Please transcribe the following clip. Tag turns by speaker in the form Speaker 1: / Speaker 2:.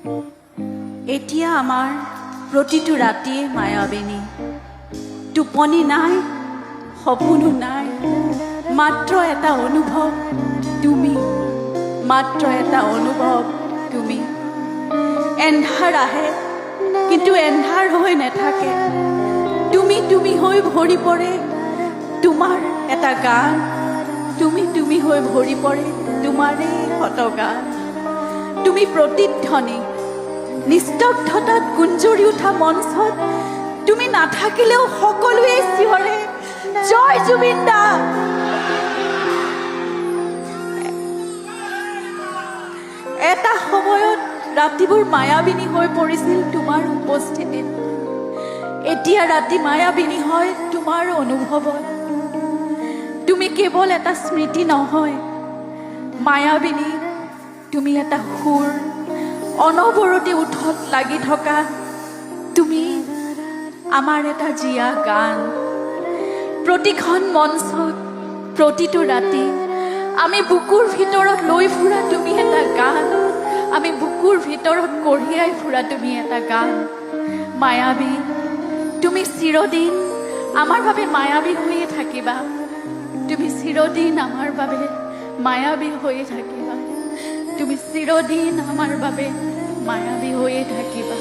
Speaker 1: এতিয়া আমাৰ প্ৰতিটো ৰাতিয়ে মায়াবিনী। টোপনি নাই, সপোনো নাই, মাত্ৰ এটা অনুভৱ তুমি, মাত্ৰ এটা অনুভৱ তুমি। এন্ধাৰ আহে কিন্তু এন্ধাৰ হৈ নাথাকে, তুমি তুমি হৈ ভৰি পৰে তোমাৰ এটা গান, তুমি তুমি হৈ ভৰি পৰে তোমাৰেই শত গান। তুমি প্ৰতিধ্বনি, নিস্তব্ধতাত গুঞ্জৰি উঠা মঞ্চত তুমি নাথাকিলেও সকলোৱে চিঞৰে জয় জুবিন দা। এটা সময়ত ৰাতিবোৰ মায়াবিনী হৈ পৰিছিল তোমাৰ উপস্থিতিত, এতিয়া ৰাতি মায়াবিনী হয় তোমাৰ অনুভৱত। তুমি কেৱল এটা স্মৃতি নহয় মায়াবিনী, তুমি এটা সুৰ, অনবৰতে উঠত লাগি থকা তুমি আমাৰ এটা জীয়া গান। প্ৰতিখন মঞ্চত প্ৰতিটো ৰাতি আমি বুকুৰ ভিতৰত লৈ ফুৰা তুমি এটা গান, আমি বুকুৰ ভিতৰত কঢ়িয়াই ফুৰা তুমি এটা গান। মায়াবী, তুমি চিৰদিন আমাৰ বাবে মায়াবী হৈয়ে থাকিবা, তুমি চিৰদিন আমাৰ বাবে মায়াবী হৈয়ে থাকিবা, তুমি চিৰদিন আমাৰ বাবে মায়াবী হৈয়ে থাকিবা।